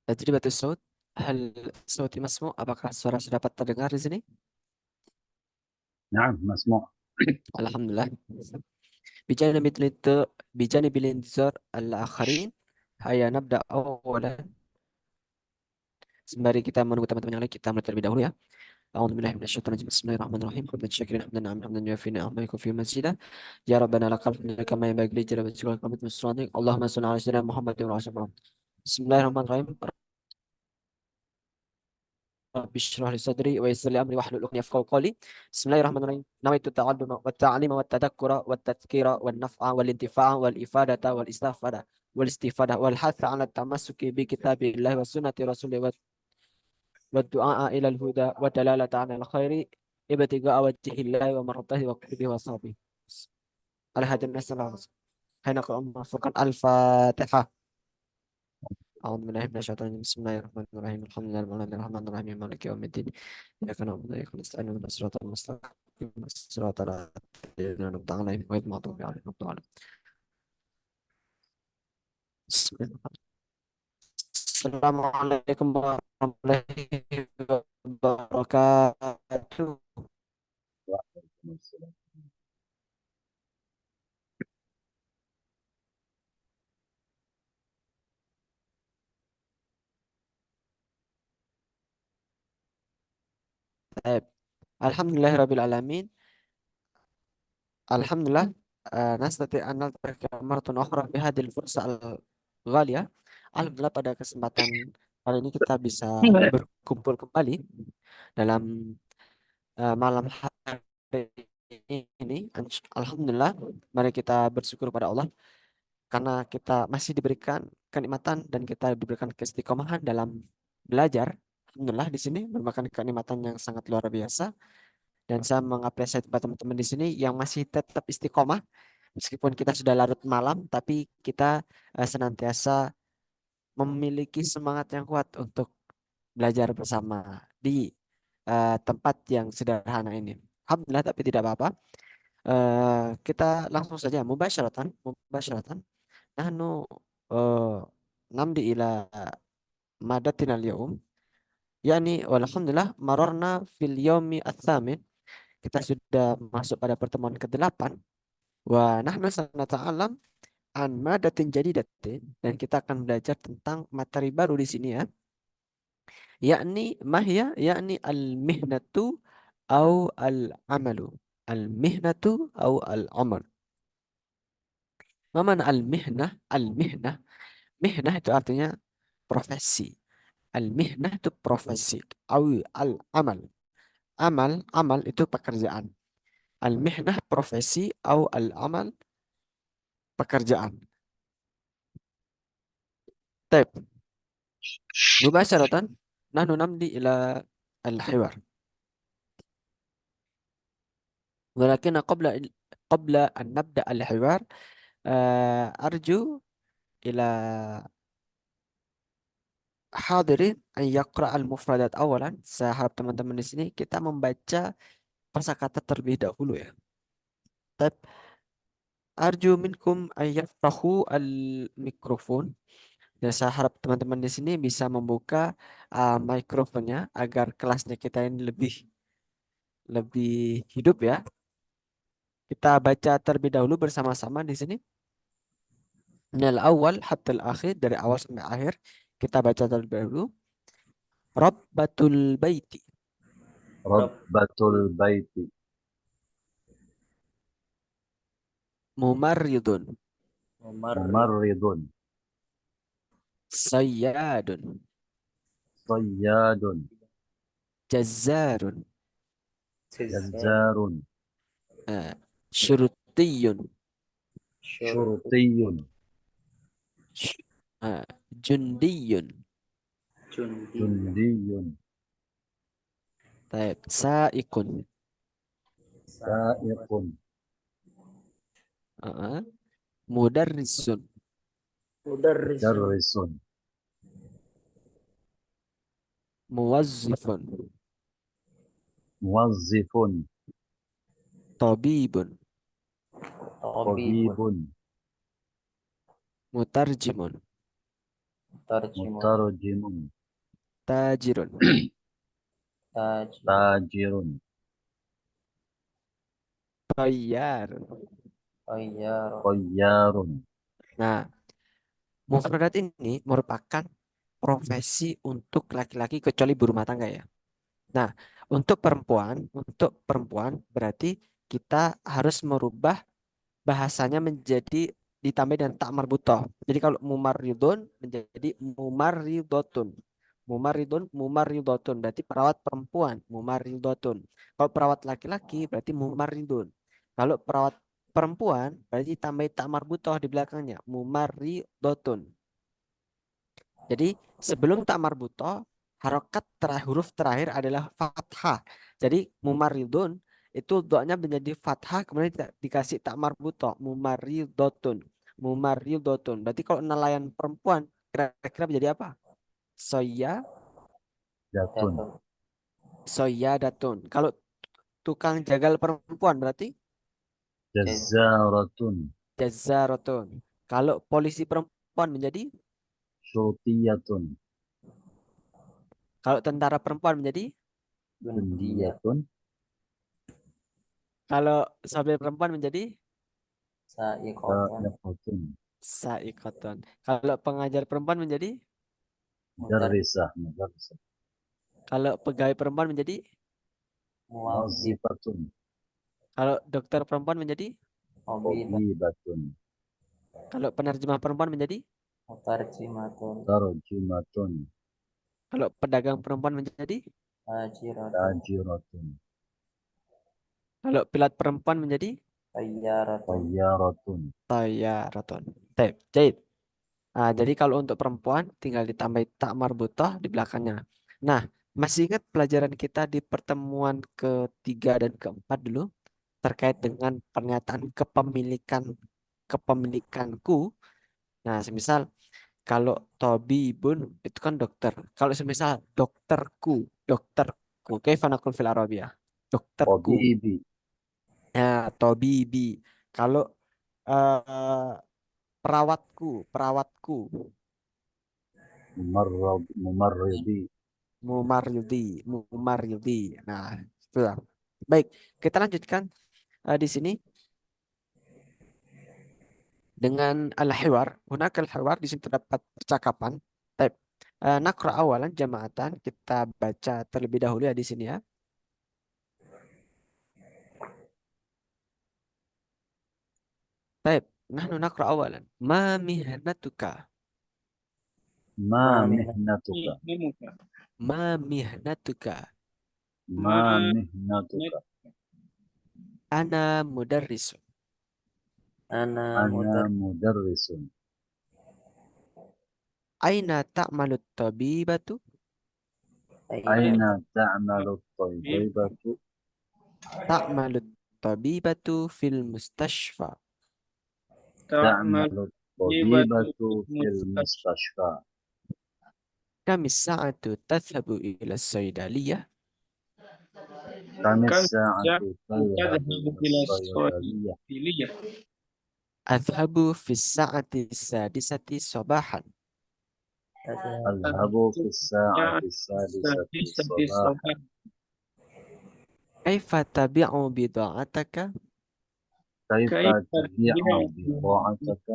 Tajribatus saut. Hal sauti masmu? Apakah suara sudah dapat terdengar di sini? نعم مسموع. Alhamdulillah. بجانب الانت- بجانب الانتظار الآخرين. Haya nabda awalan. Sembari kita menunggu teman-teman yang lain, kita mulai terlebih dahulu ya. A'udzubillahi minasyaitonirrajim. Bismillahirrahmanirrahim. Hamdan syakirin hamdan na'am hamdan yuafi ni'amahu yakufi mazida. Ya Rabbana lakal hamdu kama yanbaghi li jalali wajhika wa karamati wajhika. Allahumma shalli ala sayyidina Muhammadin wa ala alihi wa sahbihi. Bismillahirrahmanirrahim. Rabbi shrah li sadri wa yassir li amri wahlul 'uqdatam yafqahu qawli. Bismillahirrahmanirrahim. Nawaitu ta'alluma wa ta'alima wa tadhakkura wa tadhkira wa naf'a wal intifa'a wal ifadata wal istifada wal istifada wal hatha 'ala tamassuki bi kitabillahi wa sunnati rasulih wa du'a ila al huda wa dalalata 'ala al khairi ibtigha'a wajhillahi wa marḍatihi wa qurbihi wa sahbihi. Al hadin nasallahu. Hayna Furqan al-Fatihah. أعوذ بالله من الشيطان الرجيم بسم الله الرحمن الرحيم الحمد لله رب العالمين الرحمن الرحيم مالك يوم الدين إياك نعبد وإياك نستعين اهدنا الصراط المستقيم صراط الذين أنعمت عليهم غير المغضوب عليهم ولا الضالين بسم الله. السلام عليكم ورحمة الله وبركاته. وعليكم السلام. طيب. الحمد لله رب العالمين. Alhamdulillah, nastati an naltaqi maratan ukhra fi hadhihi al-fursa al-ghaliyah. Alhamdulillah pada kesempatan kali ini kita bisa berkumpul kembali dalam malam hari ini. Alhamdulillah, mari kita bersyukur pada Allah karena kita masih diberikan kenikmatan dan kita diberikan keistiqomahan dalam belajar. Alhamdulillah di sini merupakan kenikmatan yang sangat luar biasa dan saya mengapresiasi pada teman-teman di sini yang masih tetap istiqomah. Meskipun kita sudah larut malam, tapi kita senantiasa memiliki semangat yang kuat untuk belajar bersama di tempat yang sederhana ini. Alhamdulillah, tapi tidak apa-apa. Kita langsung saja mubasyaratan. Nahnu eh, namdi ila madatina al-yawm. Yani walhamdulillah marorna fil yaumi ats-tsamin. Kita sudah masuk pada pertemuan ke-8. Wa nahnu sanata'alam an madatin jadidatin, dan kita akan belajar tentang materi baru di sini ya, yakni mahya, yakni al mihnatu au al amalu. Al mihnatu au al amal. Mana al mihnah? Al mihnah, mihnah itu artinya profesi. Al mihnah itu profesi. Au al amal, amal itu pekerjaan. Al mihnah profesi, au al amal pekerjaan. Baik, mubasharatan nahnu namdi ila al-hiwar. ولكن قبل أن نبدأ الحوار أرجو إلى حاضرين أن يقرأ المفردات أولا. Saya harap teman-teman di sini kita membaca kosakata terlebih dahulu ya. Tab arju minkum an yaftahu al-mikrofon. Dan saya harap teman-teman di sini bisa membuka mikrofonnya agar kelasnya kita ini lebih lebih hidup ya. Kita baca terlebih dahulu bersama-sama di sini. Minal awal hatta akhir, dari awal sampai akhir. Kita baca terlebih dahulu. Rabbatul baiti ربة البيت mumarridun ممرض sayyadun صياد jazzarun جزار eh, syurutiyun شرطي sh- eh, jundiyun جندي taib saikun سائق eh, mudarrisun مدرس muwazzifun موظف tabibun طبيب mutarjimun مترجم tajirun, تاجر tayyar. طيار Nah, mufradat ini merupakan profesi untuk laki-laki kecuali ibu rumah tangga ya. Nah, untuk perempuan berarti kita harus merubah bahasanya menjadi ditambah dengan tak marbutoh. Jadi kalau mumaridun menjadi mumaridotun. Mumaridotun. Berarti perawat perempuan, mumaridotun. Kalau perawat laki-laki berarti mumaridun. Kalau perawat perempuan berarti tambah tak marbutoh di belakangnya, mumaridotun. Jadi sebelum tak marbutoh, harokat huruf terakhir adalah fathah. Jadi mumaridun itu doanya menjadi fathah kemudian dikasih tak marbutoh. Mumaridotun. Mumaridotun. Berarti kalau nelayan perempuan kira-kira menjadi apa? Soya, datun soya datun. Kalau tukang jagal perempuan berarti جزارة jazarotun. Kalau polisi perempuan menjadi, شرطية kalau tentara perempuan menjadi, جندية kalau sopir perempuan menjadi سائقة saikoton. Kalau pengajar perempuan menjadi, مدرسة kalau pegawai perempuan menjadi, موظفة kalau dokter perempuan menjadi, طبيبة kalau penerjemah perempuan menjadi, ترجمة kalau pedagang perempuan menjadi, تاجرة kalau pilot perempuan menjadi, طيارة tayaratun. Jahit. Nah, jadi kalau untuk perempuan tinggal ditambah tak marbutoh di belakangnya. Nah, masih ingat pelajaran kita di pertemuan ketiga dan keempat dulu terkait dengan pernyataan kepemilikanku. Nah, semisal kalau Tobibun itu kan dokter. Kalau semisal dokterku, kayak fanakul fil Arabia. Dokterku. طبيبي Nah, Tobibi. Kalau eh, perawatku, ممرضي Mumaryudi. Nah, sudah. Baik, kita lanjutkan di sini dengan al-hiwar. Hunaka al-hiwar di sini terdapat percakapan. Baik. Nakra awalan jamaatan kita baca terlebih dahulu ya di sini ya. Baik. Nahnu nakra awalan. Ma mihnatuka. ما مهنتك Ma mihnatuka. ما مهنتك Ana mudarrisun. أنا مدرس Aina ta'malu tabibatu. أين تعمل الطبيبة Ta'malu tabibatu fil mustashfa. تعمل الطبيبة في المستشفى كم الساعة تذهب إلى الصيدلية؟ كم الساعة تذهب إلى الصيدلية أذهب في الساعة السادسة صباحا. أذهب في الساعة السادسة صباحا كيف تبيع بضاعتك؟ كيف تبيع بضاعتك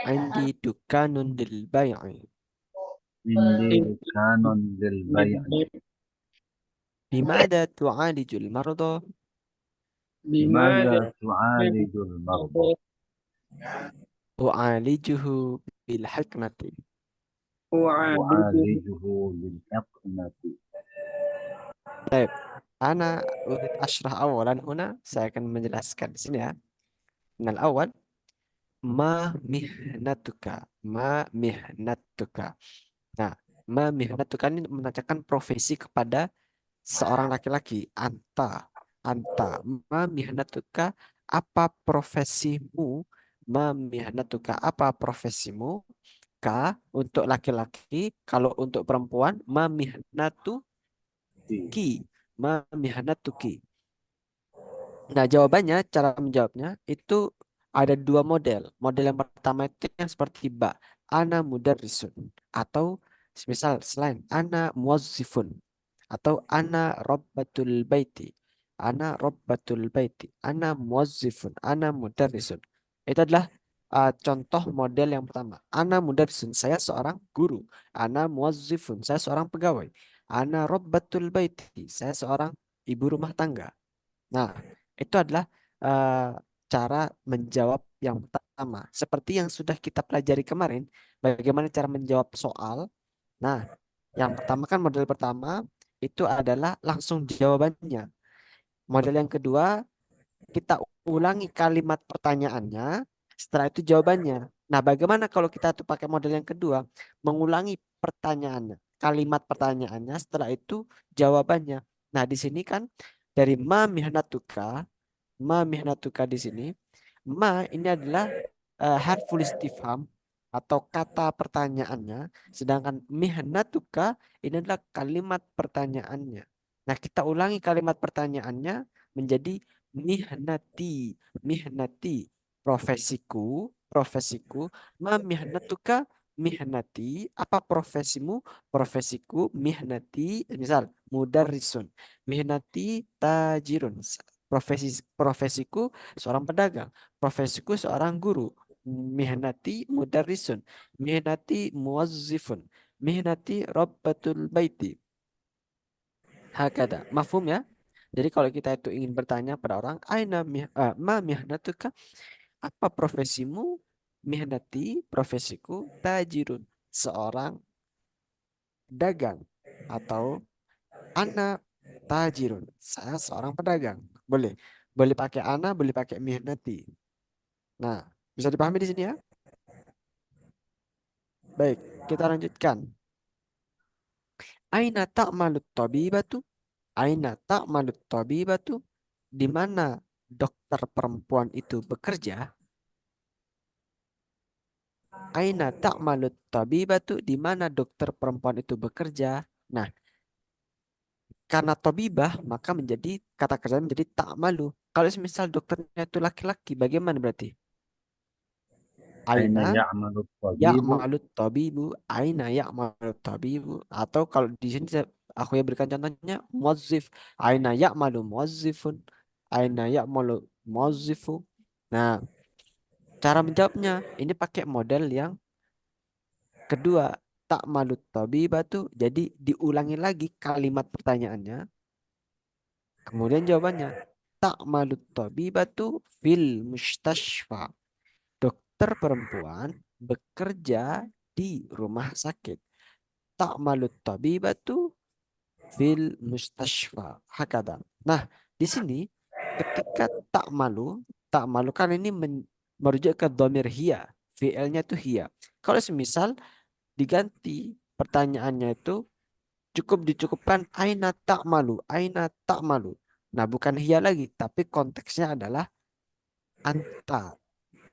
عندي دكان للبيع. عندي دكان للبيع بماذا تعالج المرضى؟ بماذا تعالج المرضى أعالجه بالحكمة. أعالجه بالحقنة طيب أنا أريد أشرح أولا هنا. Saya akan menjelaskan di sini ya. Yang awal, ma mihnatuka, ma mihnatuka. Nah, ma mihnatuka ini menanyakan profesi kepada seorang laki-laki. Anta, ma mihnatuka, apa profesimu? Ma mihnatuka, apa profesimu? Ka untuk laki-laki, kalau untuk perempuan, ma mihnatuki, ma mihnatuki. Nah, jawabannya, cara menjawabnya itu ada dua model. Model yang pertama itu yang seperti ba. ana mudarrisun, atau misal selain ana muwazzifun, atau ana rabbatul baiti, ana rabbatul baiti, ana muwazzifun, ana mudarrisun. Itu adalah contoh model yang pertama. Ana mudarrisun, saya seorang guru. Ana muwazzifun, saya seorang pegawai. Ana rabbatul baiti, saya seorang ibu rumah tangga. Nah, itu adalah eh, cara menjawab yang pertama. Seperti yang sudah kita pelajari kemarin, bagaimana cara menjawab soal. Nah, yang pertama kan model pertama itu adalah langsung jawabannya. Model yang kedua, kita ulangi kalimat pertanyaannya, setelah itu jawabannya. Nah, bagaimana kalau kita tuh pakai model yang kedua, mengulangi pertanyaannya, kalimat pertanyaannya, setelah itu jawabannya. Nah, di sini kan dari ma mihnatuka, ma mihnatuka di sini, ma ini adalah harful istifham atau kata pertanyaannya, sedangkan mihnatuka ini adalah kalimat pertanyaannya. Nah, kita ulangi kalimat pertanyaannya menjadi mihnati, mihnati, profesiku, profesiku, ma mihnatuka, mihnati, apa profesimu, profesiku, mihnati, misal mudarrisun, mihnati tajirun, profesiku seorang pedagang, profesiku seorang guru, mihnati mudarrisun, mihnati muwazzifun, mihnati rabbatul baiti. Hakada. Mafhum ya? Jadi kalau kita itu ingin bertanya pada orang, ma mihnatuka? Apa profesimu? Mihnati, profesiku, tajirun. Seorang dagang. Atau ana tajirun. Saya seorang pedagang. Boleh. Boleh pakai ana, boleh pakai mihnati. Nah, bisa dipahami di sini ya? Baik, kita lanjutkan. Aina ta'malut tabibatu? Aina ta'malut tabibatu? Di mana dokter perempuan itu bekerja? Aina ta'malut tabibatu? Di mana dokter perempuan itu bekerja? Nah, karena tabibah maka menjadi kata kerja menjadi ta'malu. Kalau misal dokternya itu laki-laki, bagaimana berarti? أين Aina يعمل الطبيب؟ ya'malut tabibu, aina ya'malut tabibu. Atau kalau di sini aku ya berikan contohnya muwazzif, aina ya'malu muwazzifun, aina ya'malu muwazzifu. Nah, cara menjawabnya ini pakai model yang kedua, ta'malut tabibatu. Jadi diulangi lagi kalimat pertanyaannya, kemudian jawabannya ta'malut tabibatu fil mustashfa. Dokter perempuan bekerja di rumah sakit. Ta'malut tabibatu fil mustashfa. Hakada. Nah, di sini ketika tak malu kan ini merujuk ke domir hiya. VL-nya itu hiya. Kalau semisal diganti pertanyaannya itu cukup dicukupkan aina tak malu. Nah, bukan hiya lagi, tapi konteksnya adalah anta.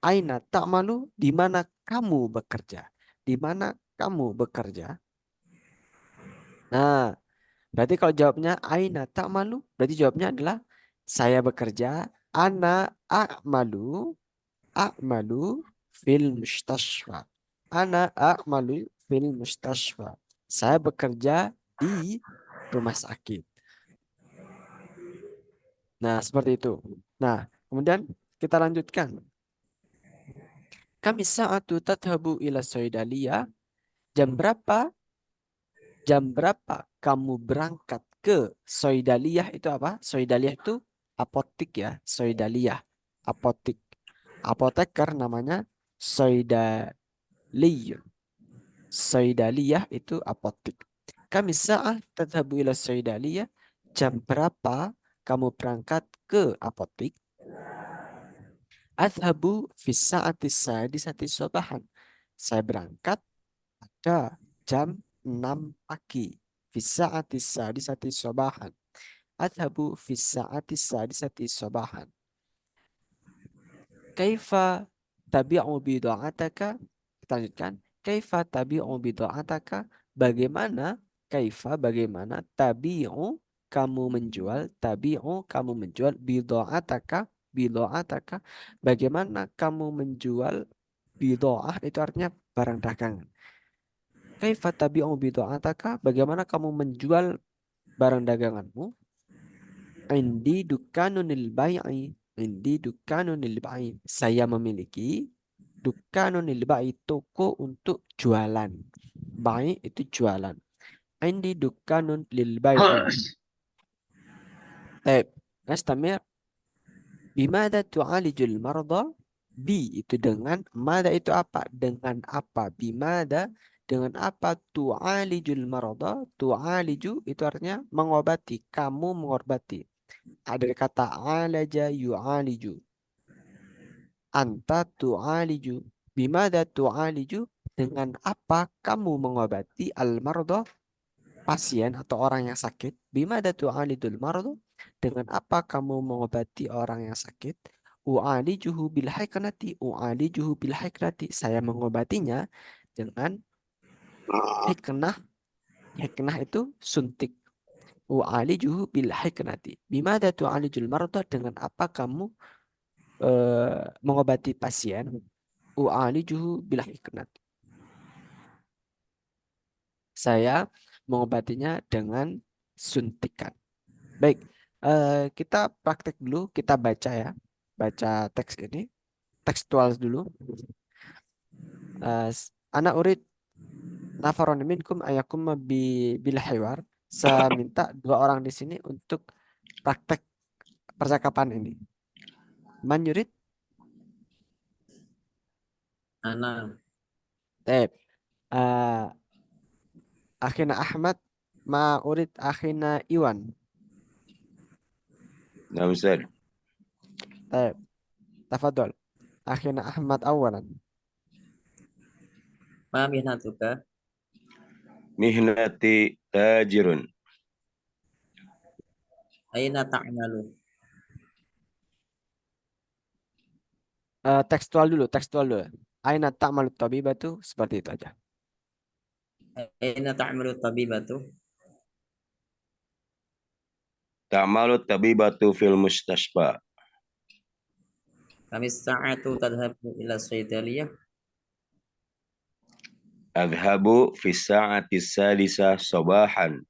Aina tak malu, di mana kamu bekerja? Di mana kamu bekerja? Nah, berarti kalau jawabnya aina tak malu, berarti jawabnya adalah saya bekerja, ana a'malu, a'malu fil mustashfa. Ana a'malu fil mustashfa. Saya bekerja di rumah sakit. Nah, seperti itu. Nah, kemudian kita lanjutkan. Kami sa'atu tadhabu ila soidalia. Jam berapa? Jam berapa kamu berangkat ke Soidaliyah itu apa? Soidaliyah itu apotik ya. Soidaliyah. Apotik. Apoteker namanya Soidaliyun. Soidaliyah itu apotik. Kami saat tadhabu ila Soidaliyah. Jam berapa kamu berangkat ke apotik? Adhabu fi sa'ati sadisati sobahan. Saya berangkat pada jam 6 pagi. Fi sa'ati sadisati sobahan. Adhabu fi sa'ati sadisati sobahan. Kaifa tabi'u bida'ataka? Kita lanjutkan. Kaifa tabi'u bida'ataka? Bagaimana? Kaifa bagaimana? Tabi'u kamu menjual. Tabi'u kamu menjual. Bida'ataka. Bida'ataka. Bagaimana kamu menjual bida'ah itu artinya barang dagangan. Kaifa tabi'u bid'ataka? Bagaimana kamu menjual barang daganganmu? Indi dukkanun lil bai'i. Indi dukkanun lil bai'i. Saya memiliki dukkanun lil bai'i, toko untuk jualan. Bai itu jualan. Indi dukkanun lil bai'i. Taib. Nastamir. Bimada tu'alijul marda? Bi itu dengan. Mada itu apa? Dengan apa? Bimada dengan apa? Tu'alijul marda? Tu'aliju itu artinya mengobati. Kamu mengobati. Ada kata alaja yu'aliju. Anta tu'aliju. Bimada tu'aliju? Dengan apa kamu mengobati al-marda? Pasien atau orang yang sakit. Bimada tu'alidul marda? Dengan apa kamu mengobati orang yang sakit? U'alijuhu bil hiknati. U'alijuhu bil hiknati. Saya mengobatinya dengan hiknah. Hiknah itu suntik. U'alijuhu bil hiknati. Bimada tu'alijul marda? Dengan apa kamu mengobati pasien? U'alijuhu bil hiknati. Saya mengobatinya dengan suntikan. Baik, kita praktek dulu, kita baca ya. Baca teks ini, tekstual dulu. Ana urid nafaron minkum ayakum bil hiwar. Saya minta dua orang di sini untuk praktek percakapan ini. Man yurid? Ana. Tep. Akhina Ahmad, ma urid akhina Iwan. نعم أستاذ. Tep. Tafadhol. Akhina Ahmad awalan. Ma mihnatuka? مهنتي تاجر. Aina ta'malu? Tekstual dulu, tekstual dulu. Aina ta'malu tabibatu, seperti itu aja. Aina ta'malu tabibatu? تعمل الطبيبة في المستشفى. Kami sa'atu tadhabu ila saydaliyah? أذهب في الساعة السادسة صباحا.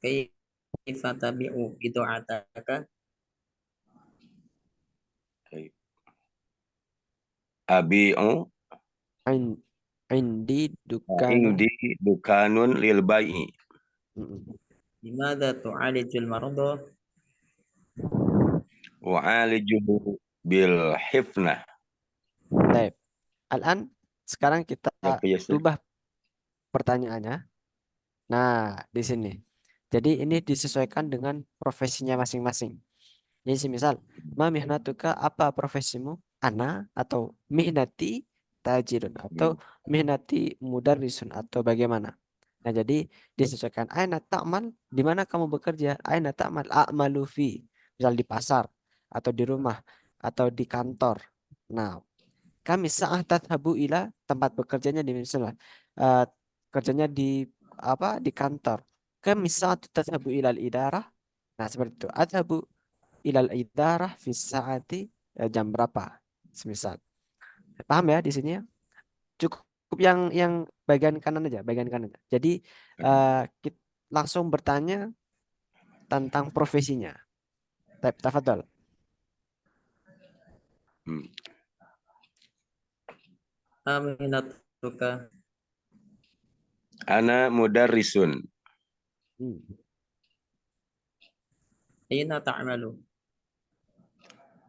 Kaifa tabi'u bid'ataka? أبيع Ain, indi dukanun. عندي دكان للبيع. Mm-mm. Limadha tu'alijul marada? أعالجه بالحفنة. Baik. Al-an, sekarang kita Apa ya, Ustaz? rubah pertanyaannya. Nah, di sini. Jadi ini disesuaikan dengan profesinya masing-masing. Jadi semisal, ma mihnatuka, apa profesimu? Ana atau mihnati tajirun atau mihnati mudarrisun atau bagaimana? Nah, jadi disesuaikan. Aina ta'mal, di mana kamu bekerja? Aina ta'mal, a'malu fi. Misal di pasar atau di rumah atau di kantor. Nah, kami saat tadhabu ila, tempat bekerjanya di misalnya eh, kerjanya di apa? Di kantor. Kami saat tadhabu ilal idarah. Nah, seperti itu. Adhabu ilal idarah fi saati, jam berapa? Semisal. Paham ya di sini ya? Cukup yang bagian kanan aja, bagian kanan aja. Jadi kita langsung bertanya tentang profesinya. Tafadhol. Hmm. Ma mihnatuka? Ana mudarrisun. Hmm. Aina ta'malu?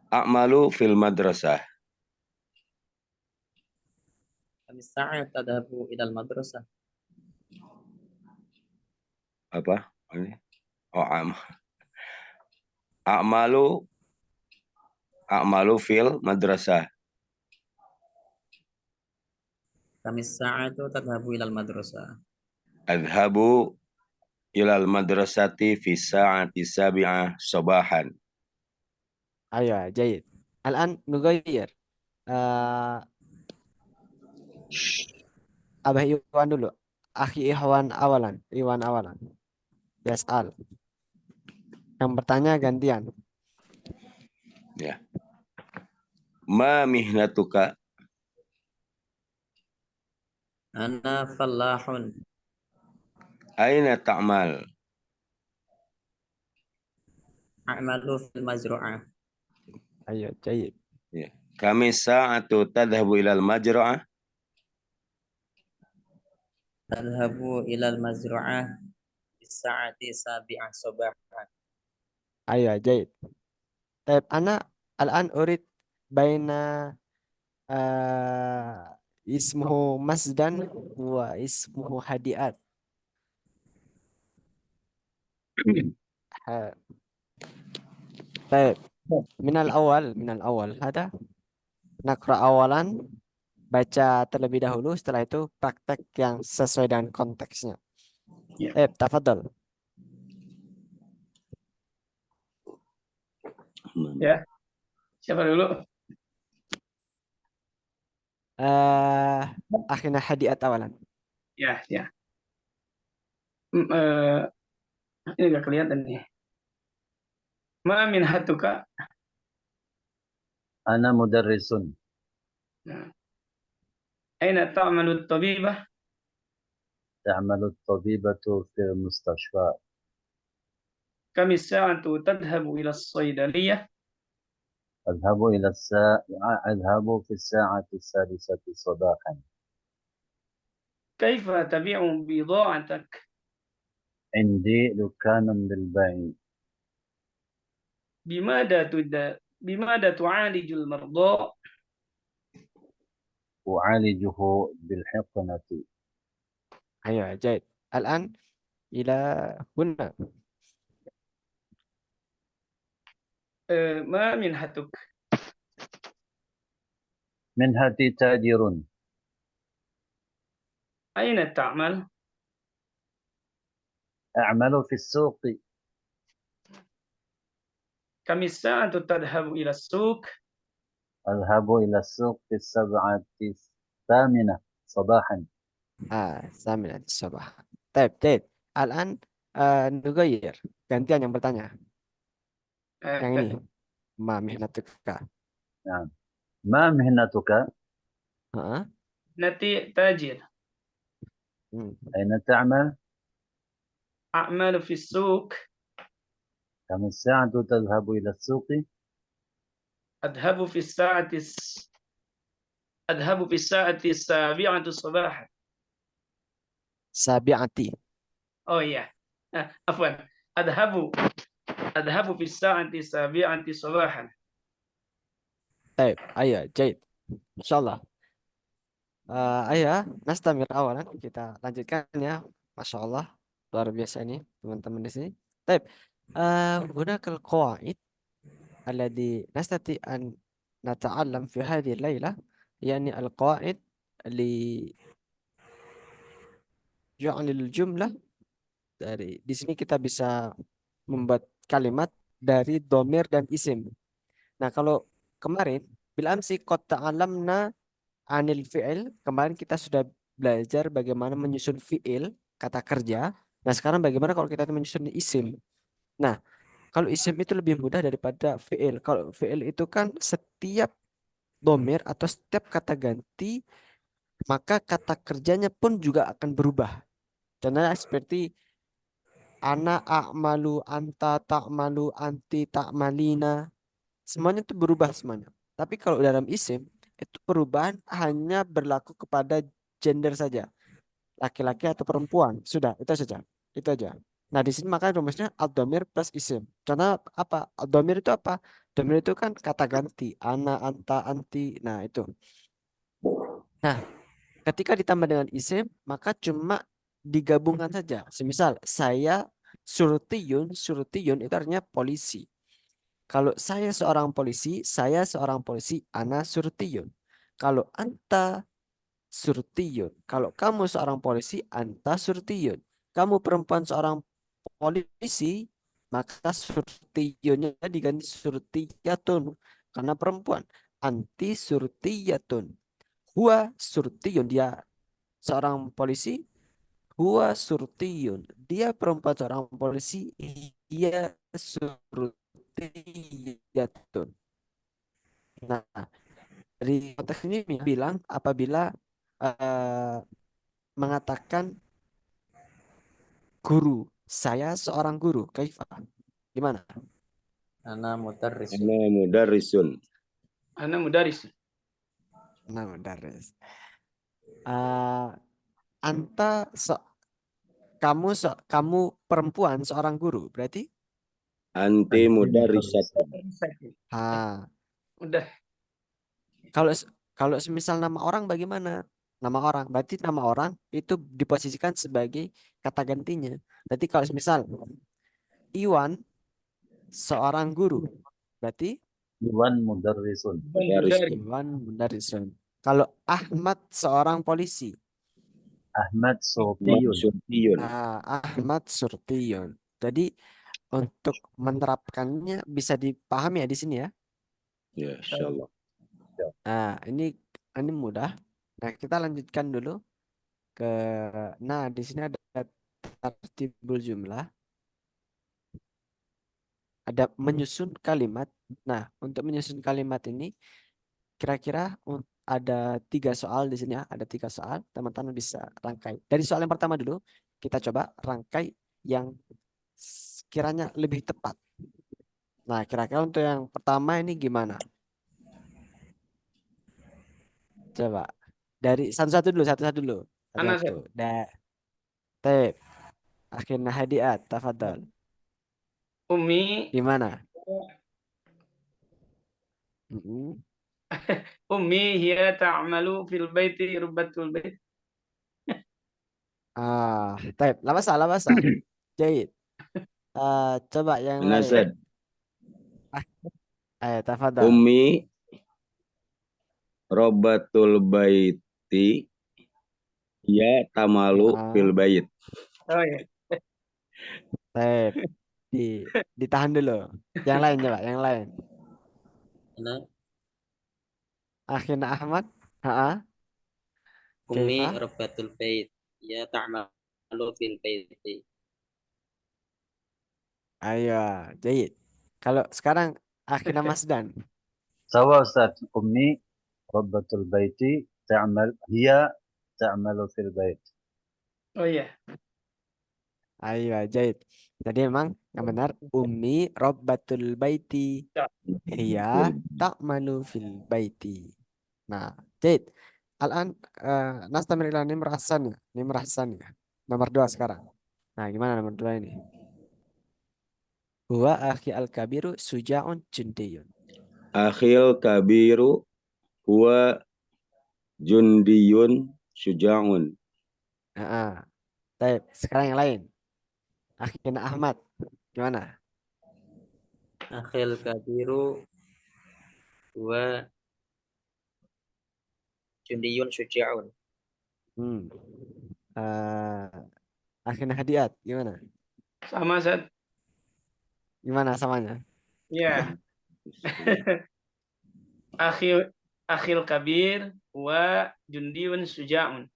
A'malu fil madrasah. Kami sa'atu tadhabu ila madrasah? Apa? Ini? Oh, a'malu a'malu fil madrasah. Kami sa'atu tadhabu ila madrasah? Adhabu ilal madrasati fi sa'ati sabi'ah sabahan. Ayo, jayid. Al-an nugayir. Eh, Abah Iwan dulu. Akhi Iwan awalan. Iwan awalan. Yas'al. Yang bertanya gantian. Ya. Ma mihnatuka? Ana fallahun. Aina ta'mal? A'malu fil mazru'ah. Ayo, jayid. Ya. Kami sa'atu tadhhabu ilal majra'ah? Tadhabu ilal mazru'ah bis-sa'ati sabi'ah sabahan. Ayo, jayid. Taib, ana al-an urid baina ismuhu masdan wa ismuhu hadiat. Ha- Taib, minal awal. Ada nakra awalan, baca terlebih dahulu, setelah itu praktek yang sesuai dengan konteksnya. Ya. Tafadhol. Ya, siapa dulu? Akhina hadiat awalan. Ya, ya. Ini nggak kelihatan nih. Ma min hatuka. أنا مدرس. Nah. Aina ta'malu tabibah. تعمل الطبيبة في المستشفى. كم الساعة تذهب إلى الصيدلية. أذهب في الساعة السادسة صباحا. كيف تبيع بضاعتك. عندي دكان للبيع. بماذا تعالج المرضى. أعالجه بالحقنة. Ayo, jahit. Al-an ila huna. ما منحتك. منهتي تاجر. أين تعمل. أعمل في السوق. كم الساعة تذهب إلى السوق. أذهب إلى السوق في الثامنة صباحا. Saminat sabah. Taib, taib. Al-an nugayir. Gantian yang bertanya. Yang ini. Ma mihnatuka. نعم. ما مهنتك؟ Heeh. نتي تاجر. أين تعمل؟ أعمل في السوق. كم الساعة تذهب إلى السوق؟ أذهب في الساعة السابعة صباحا. Sabi'ati. Oh iya. عفوا. أذهب في الساعة السابعة صباحا. Taib. Ayo, jahit. Insyaallah. Ayo, nastamir awalan. Kita lanjutkan ya. Masya Allah. Luar biasa ini teman-teman di sini. Taib. Hunakal qawaid الذي نستطيع أن نتعلم في هذه الليلة يعني القواعد لجعل الجملة dari di sini kita bisa membuat kalimat dari domir dan isim. Nah, kalau kemarin bil amsi qad ta'allamna anil fi'il, kemarin kita sudah belajar bagaimana menyusun fi'il, kata kerja. Nah, sekarang bagaimana kalau kita menyusun isim? Nah, kalau isim itu lebih mudah daripada fi'il. Kalau fi'il itu kan setiap domir atau setiap kata ganti, maka kata kerjanya pun juga akan berubah. Contohnya seperti ana a'malu, anta ta'malu, anti ta'malina. Semuanya itu berubah semuanya. Tapi kalau dalam isim, itu perubahan hanya berlaku kepada gender saja. Laki-laki atau perempuan. Sudah, itu saja. Itu aja. Nah, di sini makanya rumusnya ad-dhamir plus isim. Contoh apa? Ad-dhamir itu apa? Dhamir itu kan kata ganti. Ana, anta, anti. Nah, itu. Nah, ketika ditambah dengan isim, maka cuma digabungkan saja. Semisal, saya surtiyun, surtiyun itu artinya polisi. Kalau saya seorang polisi, ana surtiyun. Kalau anta surtiyun. Kalau kamu seorang polisi, anta surtiyun. Kamu perempuan seorang polisi, maka surtiyunnya diganti surtiyatun. Karena perempuan. Anti surtiyatun. Huwa surtiyun. Dia seorang polisi. Huwa surtiyun. Dia perempuan seorang polisi. Ia surtiyatun. Nah, dari konteks ini bilang apabila eh, mengatakan guru. Saya seorang guru. Kaifa? Gimana? Ana mudarrisun. Ana mudarrisun. Ana mudaris. Nah, mudaris. Anta kamu perempuan seorang guru. Berarti Anti mudarrisatun. Udah. kalau kalau semisal nama orang bagaimana? Nama orang. Berarti nama orang itu diposisikan sebagai kata gantinya. Berarti kalau semisal Iwan seorang guru. Berarti Iwan mudarrisun. Mudarrisun. Iwan mudarrisun. Kalau Ahmad seorang polisi. Ahmad Sofiyun. Maksudiyun. Ahmad Surtiyun. Jadi untuk menerapkannya bisa dipahami ya di sini ya. Ya, insyaallah. Nah, ini mudah. Nah, kita lanjutkan dulu ke di sini ada tartibul jumlah, ada menyusun kalimat. Nah, untuk menyusun kalimat ini kira-kira ada 3 soal di sini ya, ada 3 soal. Teman-teman bisa rangkai. Dari soal yang pertama dulu, kita coba rangkai yang kiranya lebih tepat. Nah, kira-kira untuk yang pertama ini gimana? Coba dari satu-satu dulu, satu-satu dulu. Ana Satu-satu. Tep. Akhirnya hadiat, tafadhal. Umi Gimana? Mm-mm. Umi hiya ta'malu fil baiti rubbatul bait. Tep. Lah masa. Jahit. Coba yang Nasad. lain. Tafadhal. Ummi Robatul baiti ya tamalu fil bait. Oh ya. Tep. Ditahan dulu. Yang lain coba, yang lain. Ana Akhirnya Ahmad. Ha-ha. ummi Kaifa? rabbatul bait. Ya ta'malu fil baiti. Ayo, jahit. Kalau sekarang akhirnya Masdan. Sawa Ustaz. Ummi Rabbatul baiti hiya ta'malu fil bait. Oh iya. Ayo, jahit. Jadi memang yang benar Ummi Robbatul Baiti hiya ta'malu fil baiti. Nah, jahit. Al-an nastamir ila Nimr Hasan ya. Nimr Hasan ya. Nomor 2 sekarang. Nah, gimana nomor 2 ini? Huwa akhi al-kabiru suja'un jundiyun. Akhil kabiru huwa jundiyun syuja'un. Baik, sekarang yang lain. Akhirnya Ahmad. Gimana? Akhil kabiru wa jundiyun syuja'un. Hmm. Akhirnya Hadiat. Gimana? Sama Zat. Gimana samanya? Ya. Akhil akhil kabir wa jundiun suja'un.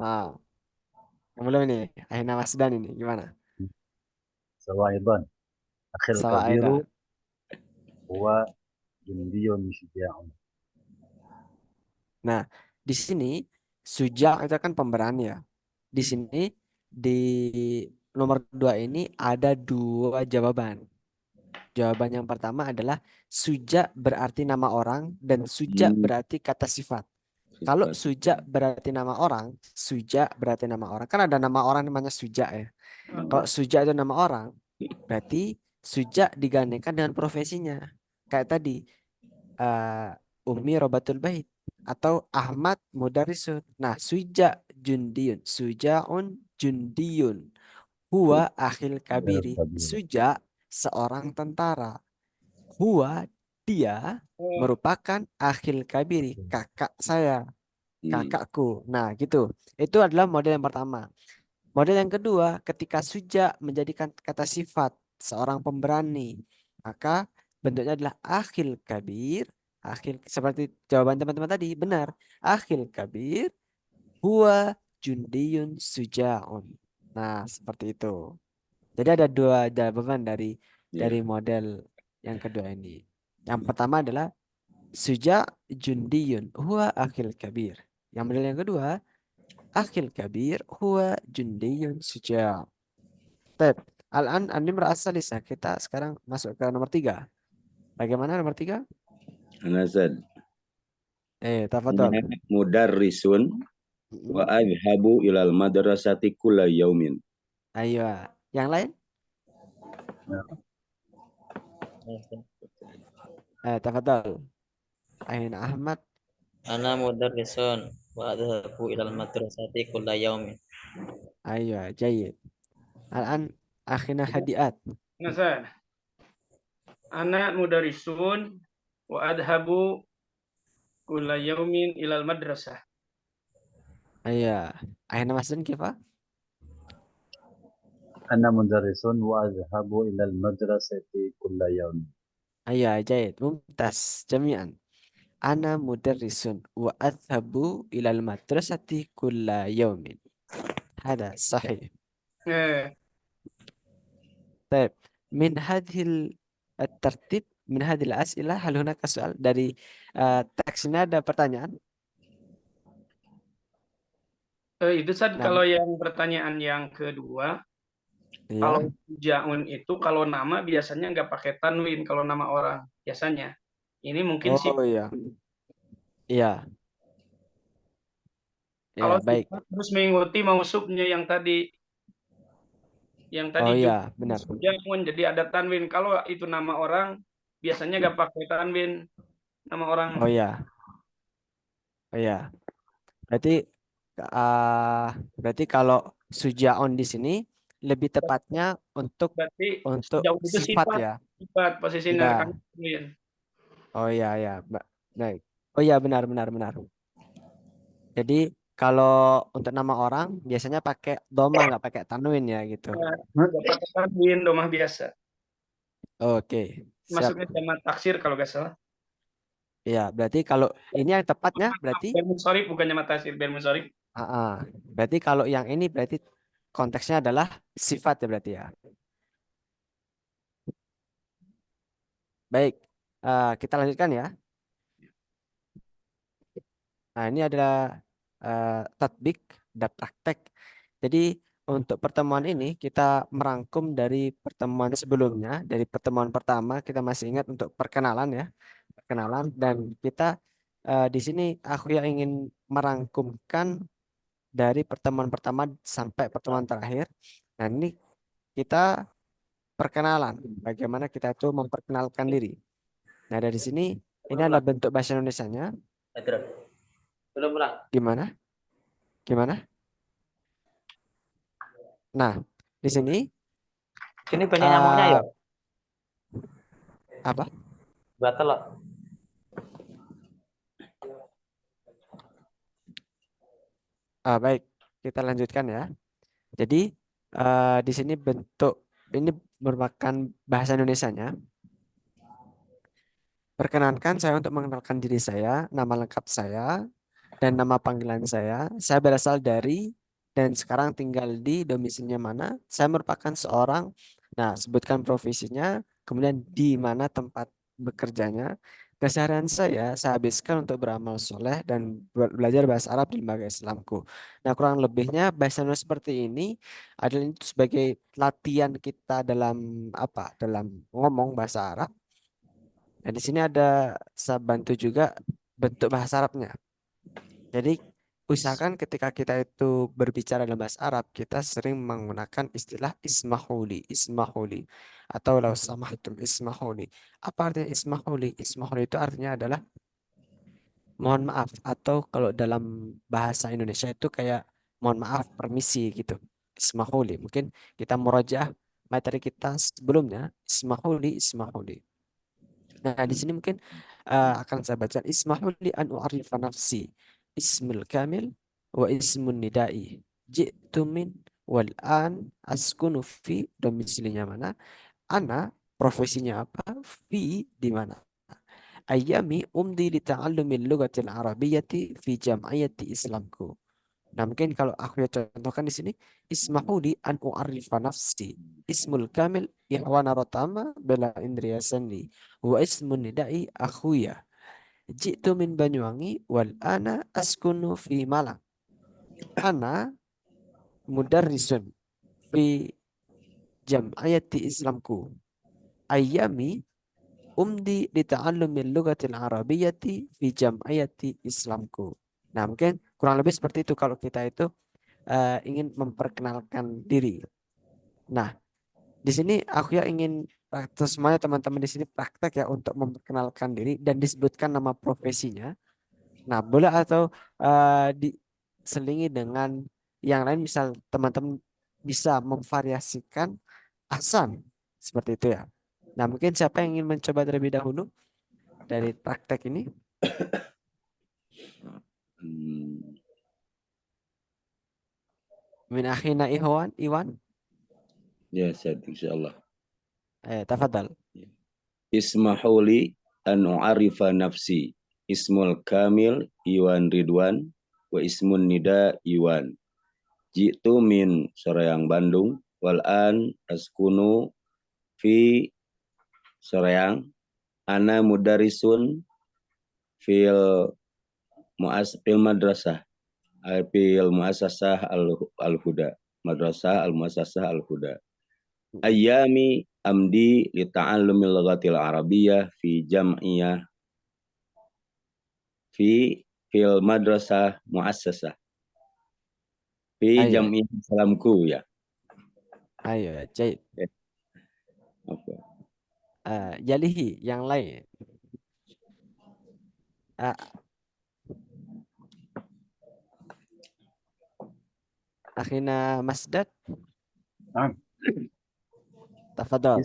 Ah, yang belum ini. Akhirnya Masdan ini. Gimana? Sawa Iban. Akhil Sawa kabiru Aida. huwa jundiyun syuja'un. Nah, di sini Suja itu kan pemberani ya. Di sini di nomor 2 ini ada 2 jawaban. Jawaban yang pertama adalah Suja berarti nama orang dan Suja berarti kata sifat. Kalau Suja berarti nama orang, Suja berarti nama orang. Kan ada nama orang namanya Suja ya. Kalau Suja itu nama orang, berarti Suja digandenkan dengan profesinya. Kayak tadi, Umi Robatul Bait atau Ahmad Mudarisun. Nah, Suja Jundiyun, Sujaun Jundiyun. Huwa akhil kabiri. Suja seorang tentara. Huwa dia merupakan akhil kabiri, kakak saya, kakakku. Nah, gitu. Itu adalah model yang pertama. Model yang kedua, ketika suja menjadikan kata sifat seorang pemberani, maka bentuknya adalah akhil kabir. Akhil seperti jawaban teman-teman tadi, benar. Akhil kabir huwa jundiyun sujaun. Nah, seperti itu. Jadi ada 2 jawaban dari model yang kedua ini. Yang pertama adalah suja jundiyun huwa akhil kabir. Yang model yang kedua Akhil kabir huwa jundiyun syuja'. Baik. Al-an an-nimra as-salisah. Kita sekarang masuk ke nomor 3. Bagaimana nomor 3? Nazal. Tafadhol. Ana mudarrisun wa adhabu ilal madrasati kulla yaumin. Ayo. Yang lain? Tafadhol. Aina Ahmad. Ana mudarrisun wa adhabu ilal madrasati kulla yaumin. Ayo, jayid. Al-an akhina hadiat. Hasan. Ana mudarisun wa adhabu kulla yaumin ilal madrasah. Ayo. Aina Masdun kifa? أنا مدرس وأذهب إلى المدرسة كل يوم. Ayo, jayid. Mumtaz. Jami'an. Ana mudarrisun wa adhabu ilal madrasati kulla yawmin. Hada sahih. Eh, طيب من هذه الترتيب من هذه الأسئلة هل هناك سؤال dari teks ini ada pertanyaan? itu Sad, Nah, kalau yang pertanyaan yang kedua, iya. kalau jaun itu kalau nama biasanya nggak pakai tanwin kalau nama orang biasanya. Ini mungkin sih Oh iya. Iya. Ya, kalau baik. sifat terus mengikuti mausufnya yang tadi Oh iya, juga benar. jaun jadi ada tanwin. Kalau itu nama orang biasanya nggak pakai tanwin nama orang. Oh iya. Oh iya. Berarti uh, berarti kalau sujaon di sini lebih tepatnya untuk Berarti untuk jauh itu sifat ya. sifat posisinya Iya. kan tanwin. Oh iya ya. Baik. Oh iya benar benar benar. Jadi kalau untuk nama orang biasanya pakai doma nggak pakai tanwin ya gitu. Nah, nggak pakai tanwin domah biasa. Oke, siap. Masuknya sama taksir kalau nggak salah. Ya, berarti kalau ini yang tepatnya berarti Ber Munsorif bukannya taksir, Ber Munsorif. berarti kalau yang ini berarti konteksnya adalah sifat ya berarti ya. Baik, kita lanjutkan ya. Nah, ini adalah tatbik dan praktek. Jadi untuk pertemuan ini kita merangkum dari pertemuan sebelumnya, dari pertemuan pertama kita masih ingat untuk perkenalan ya, perkenalan dan kita di sini aku yang ingin merangkumkan dari pertemuan pertama sampai pertemuan terakhir. Nah, ini kita perkenalan, bagaimana kita itu memperkenalkan diri. Nah, dari sini ini adalah bentuk bahasa Indonesianya. Belum pulang. Gimana? Gimana? Nah, di sini Sini banyak nyamuknya ya. apa? Batal loh. Baik, kita lanjutkan ya. Jadi di sini bentuk ini merupakan bahasa Indonesianya. Perkenankan saya untuk mengenalkan diri saya, nama lengkap saya, dan nama panggilan saya. Saya berasal dari dan sekarang tinggal di domisilinya mana. Saya merupakan seorang, nah sebutkan profesinya, kemudian di mana tempat bekerjanya. Keseharian saya habiskan untuk beramal soleh dan belajar bahasa Arab di lembaga Islamku. Nah kurang lebihnya bahasa Indonesia seperti ini adalah itu sebagai latihan kita dalam apa? Dalam ngomong bahasa Arab. Nah di sini ada saya bantu juga bentuk bahasa Arabnya. Jadi usahakan ketika kita itu berbicara dalam bahasa Arab, kita sering menggunakan istilah ismahuli, ismahuli, atau lau samahtum ismahuli. Apa artinya ismahuli? Ismahuli itu artinya adalah mohon maaf, atau kalau dalam bahasa Indonesia itu kayak mohon maaf, permisi gitu. Ismahuli. Mungkin kita murojaah materi kita sebelumnya, ismahuli, ismahuli. Nah, di sini mungkin akan saya baca ismahuli an u'arifa nafsi ismul kamil wa ismun nidai ji'tu min wal an askunu fi domisilinya mana ana profesinya apa fi di mana ayami umdi li ta'allumi lughatil arabiyyati fi jam'iyati islamku. Nah, mungkin kalau aku ya contohkan di sini, ismahuli an u'arifa nafsi. Ismul kamil Ihwana Rotama Bella Indriya Sandi. Wa ismun nidai akhuya. Jitu min Banyuwangi wal ana askunu fi Malang. Ana mudarrisun fi jam'iyati Islamku. Ayami umdi li ta'allumil lughatil arabiyyati fi jam'iyati Islamku. Nah, mungkin kurang lebih seperti itu kalau kita itu ingin memperkenalkan diri. Nah, di sini aku ya ingin semuanya teman-teman di sini praktek ya untuk memperkenalkan diri dan disebutkan nama profesinya. Nah, boleh atau diselingi dengan yang lain, misal teman-teman bisa memvariasikan Ahsan seperti itu ya. Nah, mungkin siapa yang ingin mencoba terlebih dahulu dari praktek ini? Hmm, Min akhina Iwan. ya, Ustaz, insyaallah. Tafadhal. Ismahuli an u'arifa nafsi. Ismul kamil Iwan Ridwan wa ismun nida Iwan. Jitu min Soreang Bandung wal an askunu fi Soreang. Ana mudarisun fil madrasah fil muassasah al-huda. Madrasah al-muassasah al-huda. Ayami amdi li ta'allumil lughatil arabiyyah fi jam'iyah fil madrasah muassasah fi Ayo, jam'iyah Islamku ya. ayo, Jaid. Apa? Yalihi yang lain. Ah, akhina Masdad. نعم. Tafadhal.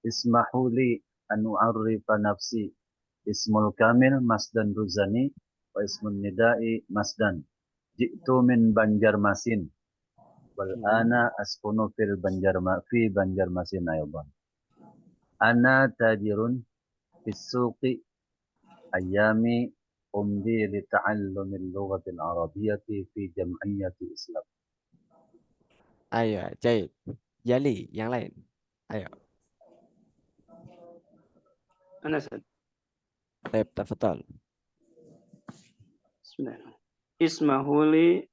اسمحوا لي أن أعرف نفسي. اسم الكامل مسدن رزاني واسم النداء مسدن. جئت من بنجرماسين والآن أسكن في بنجرماسين أيضا. أنا تاجر في السوق. أيامي أمضي لتعلم اللغة العربية في جمعية إسلام. Ayo, Jaid. Yali yang lain. Ayo, أنا سعد. Taib, tafadhal. بسم الله. اسمحوا لي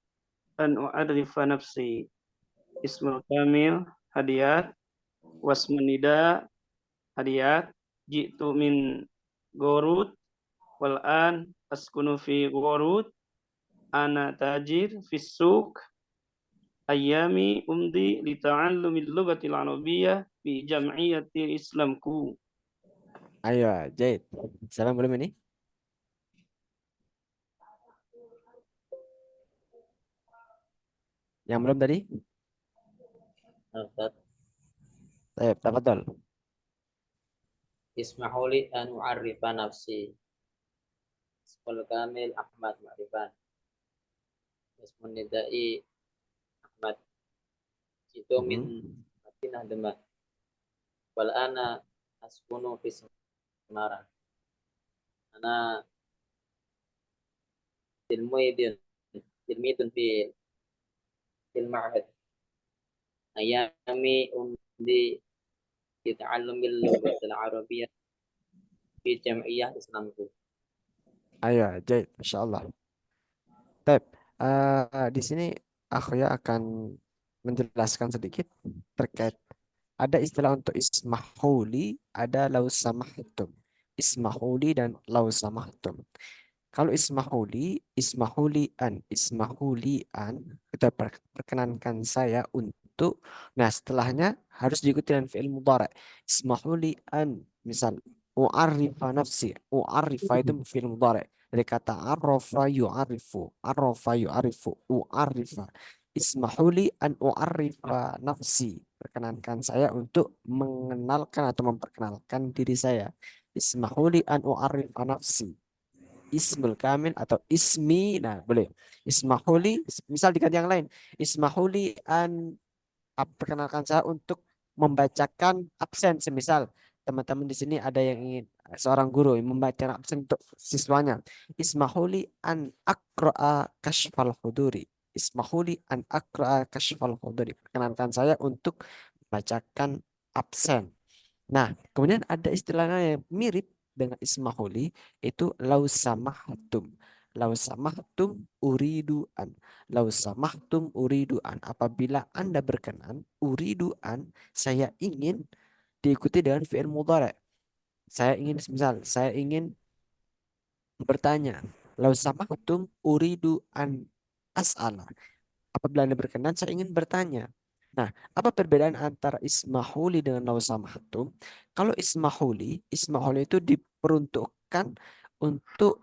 أن أعرف نفسي. اسم الكامل هديات واسم النداء هديات. جئت من غورود والآن أسكن في غورود. أنا تاجر في السوق. أيامي أمضي لتعلم اللغة العربية في جمعية إسلامكو. Ayo, Jaid. Salam belum ini? Yang belum tadi? Ustaz. Taib, tafadhal. Ismahuli an u'arrifa nafsi. Ismul kamil Ahmad Ma'rifan. Ismun nidai Ahmad. Jitu min Madinah Demak. Wal ana askunu fi Semarang. Ana tilmidun fil ma'had. Ayami umdi yata'allumil lughatil arabiyyah fi jam'iyah Islamku. Ayo, Jaid. Masya Allah. Taib. Di sini aku ya akan menjelaskan sedikit terkait ada istilah untuk ismahuli, ada lausamahtum. Ismahuli dan lausamahtum. Kalau ismahuli an, kita perkenankan saya untuk, nah setelahnya harus diikuti dengan fi'il mudhari. Ismahuli an, misal, u'arifa nafsi, u'arifa itu fi'il mudhari. Dari kata arrafa yu'arifu, u'arifa. Ismahuli an u'arifa nafsi. Perkenankan saya untuk mengenalkan atau memperkenalkan diri saya. Ismahuli an u'arifa nafsi. Ismul kamil atau ismi, nah boleh. Ismahuli, misal diganti yang lain. Ismahuli an, perkenalkan saya untuk membacakan absen. Semisal teman-teman di sini ada yang ingin, seorang guru yang membacakan absen untuk siswanya. Ismahuli an akra'a kashfal huduri. Ismahuli an akra'a kashfal huduri. Perkenalkan saya untuk membacakan absen. Nah, kemudian ada istilahnya yang mirip dengan ismahuli, itu lausamahtum. Lau samahtum uridu an. Lau samahtum uridu an. Apabila Anda berkenan, uridu an, saya ingin diikuti dengan fi'il mudhari'. Saya ingin, misal, saya ingin bertanya. Lau samahtum uridu an as'ala. Apabila Anda berkenan, saya ingin bertanya. Nah, apa perbedaan antara ismahuli dengan lau samahtum? Kalau ismahuli itu diperuntukkan untuk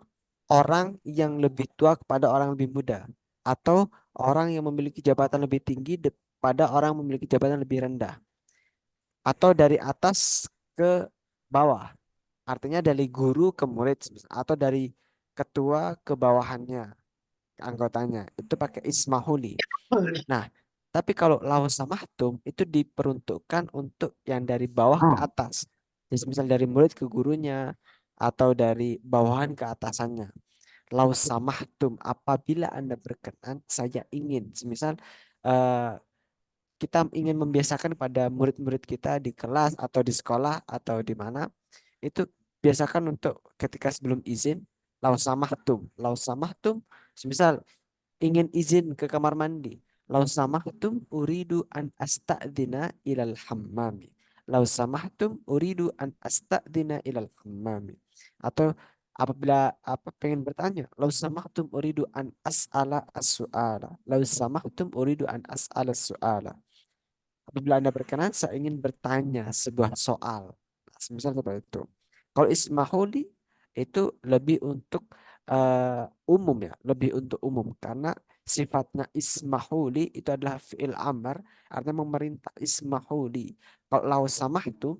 orang yang lebih tua kepada orang lebih muda, atau orang yang memiliki jabatan lebih tinggi pada orang yang memiliki jabatan lebih rendah, atau dari atas ke bawah. Artinya dari guru ke murid, atau dari ketua ke bawahannya, ke anggotanya. Itu pakai ismahuli. Nah, tapi kalau lawas samahtum itu diperuntukkan untuk yang dari bawah ke atas. Jadi misal dari murid ke gurunya, atau dari bawahan ke atasannya. Lawas samahtum, apabila Anda berkenan, saya ingin. Misal kita ingin membiasakan pada murid-murid kita di kelas atau di sekolah atau di mana, itu biasakan untuk ketika sebelum izin, lawas samahtum, misal ingin izin ke kamar mandi. Lau samahtum uridu an asta'dina ilal hammami. Lau samahtum uridu an asta'dina ilal hammami. Atau apabila pengen bertanya, lau samahtum uridu an as'ala as-su'ala. Lau samahtum uridu an as'ala as-su'ala. Apabila Anda berkenan, saya ingin bertanya sebuah soal. Misal seperti itu. Kalau ismahuli itu lebih untuk umum ya, lebih untuk umum karena sifatnya ismahuli itu adalah fi'il amr, artinya memerintah ismahuli. Kalau lau samah itu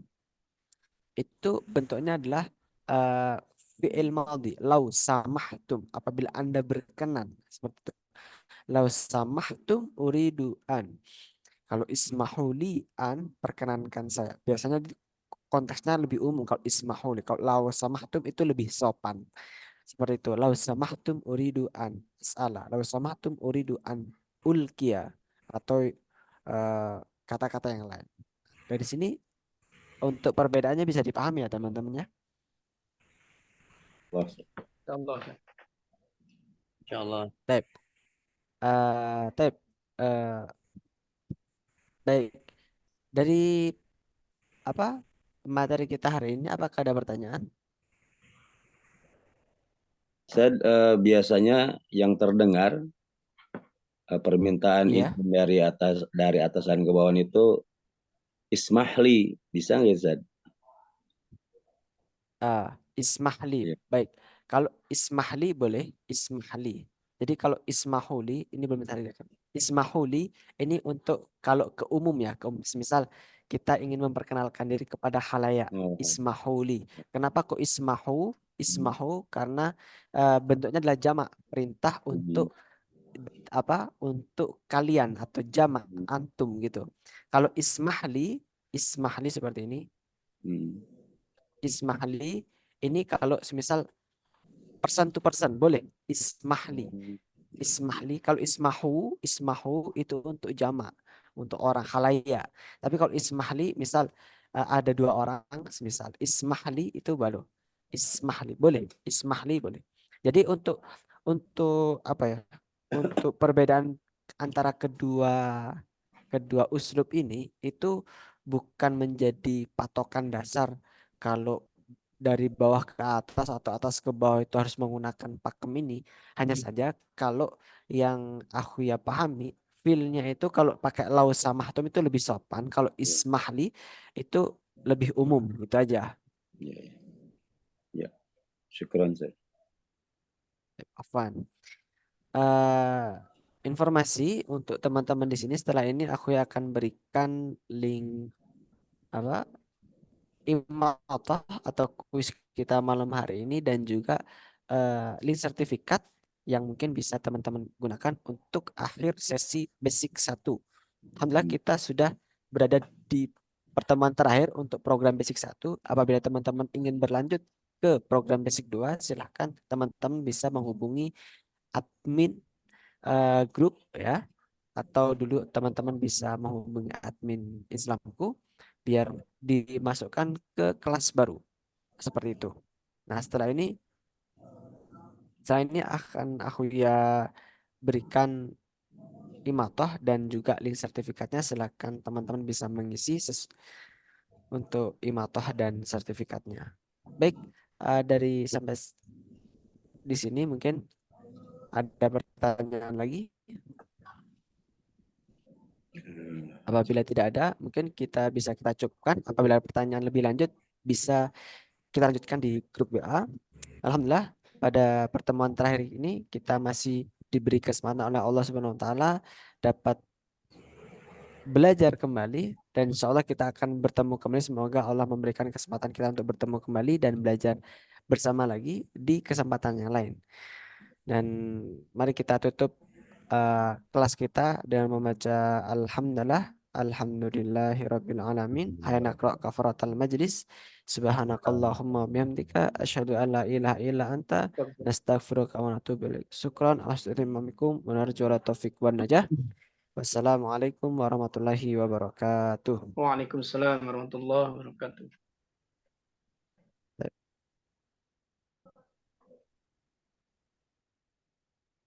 bentuknya adalah eh, fi'il madhi. Lau samahtum, apabila Anda berkenan, seperti itu. Lau samahtum uridu an. Kalau ismahuli an, perkenankan saya. Biasanya konteksnya lebih umum kalau ismahuli. Kalau lau samahtum itu lebih sopan. Seperti itu. Lau samahtum uridu an as'ala. Lau samahtum uridu an ulkia. Atau kata-kata yang lain. Dari sini untuk perbedaannya bisa dipahami ya teman-teman ya. Wah, Contoh. Insyaallah. Baik. Baik. Baik. Dari apa materi kita hari ini, apakah ada pertanyaan? saya biasanya yang terdengar permintaan Iya. izin dari atasan ke bawahan itu ismahli, bisa nggak Ustaz? Ismahli. Iya. Baik. Kalau ismahli boleh, ismahli. Jadi kalau ismahuli ini belum tadi. Ismahuli ini untuk kalau ke umum ya, ke umum. Misal kita ingin memperkenalkan diri kepada khalayak, Oh. ismahuli. Kenapa kok ismahu? Hmm. Ismahu karena bentuknya adalah jamak, perintah untuk apa? Untuk kalian atau jamak antum gitu. Kalau ismahli seperti ini. Hmm. Ismahli ini kalau semisal person to person boleh ismahli. Ismahli kalau ismahu itu untuk jamak, untuk orang khalayak. Tapi kalau ismahli misal ada dua orang, misal ismahli itu baru ismahli boleh. Jadi untuk apa ya? Untuk perbedaan antara kedua kedua uslub ini itu bukan menjadi patokan dasar kalau dari bawah ke atas atau atas ke bawah itu harus menggunakan pakem ini. Hanya saja kalau yang aku ya pahami, feel-nya itu kalau pakai lau samahtum itu lebih sopan. Kalau ismahli itu lebih umum. Itu aja. Ya, ya. Ya, syukran Ustaz. Afwan. Eh, informasi untuk teman-teman di sini setelah ini aku akan berikan link apa imatah atau kuis kita malam hari ini dan juga link sertifikat yang mungkin bisa teman-teman gunakan untuk akhir sesi basic 1. Alhamdulillah kita sudah berada di pertemuan terakhir untuk program basic 1. Apabila teman-teman ingin berlanjut ke program basic 2, silahkan teman-teman bisa menghubungi admin grup ya, atau dulu teman-teman bisa menghubungi admin Islamku biar dimasukkan ke kelas baru seperti itu. Nah, setelah ini Setelah ini akan aku berikan imatoh dan juga link sertifikatnya. Silakan teman-teman bisa mengisi untuk imatoh dan sertifikatnya. Baik, dari sampai di sini mungkin ada pertanyaan lagi. Apabila tidak ada, mungkin kita cukupkan. Apabila ada pertanyaan lebih lanjut, bisa kita lanjutkan di grup WA. Alhamdulillah, pada pertemuan terakhir ini kita masih diberi kesempatan oleh Allah Subhanahu wa taala dapat belajar kembali, dan insya Allah kita akan bertemu kembali. Semoga Allah memberikan kesempatan kita untuk bertemu kembali dan belajar bersama lagi di kesempatan yang lain. Dan mari kita tutup kelas kita dengan membaca Alhamdulillahirabbil alamin. Hayya naqra kafaratal majlis. Subhanakallahumma bihamdika asyhadu an la ilaha illa anta nastaghfiruka wa natubu ilaik. Syukran atas imamikum wa narju taufiq wan najah. Wassalamualaikum warahmatullahi wabarakatuh. Waalaikumsalam warahmatullahi wabarakatuh.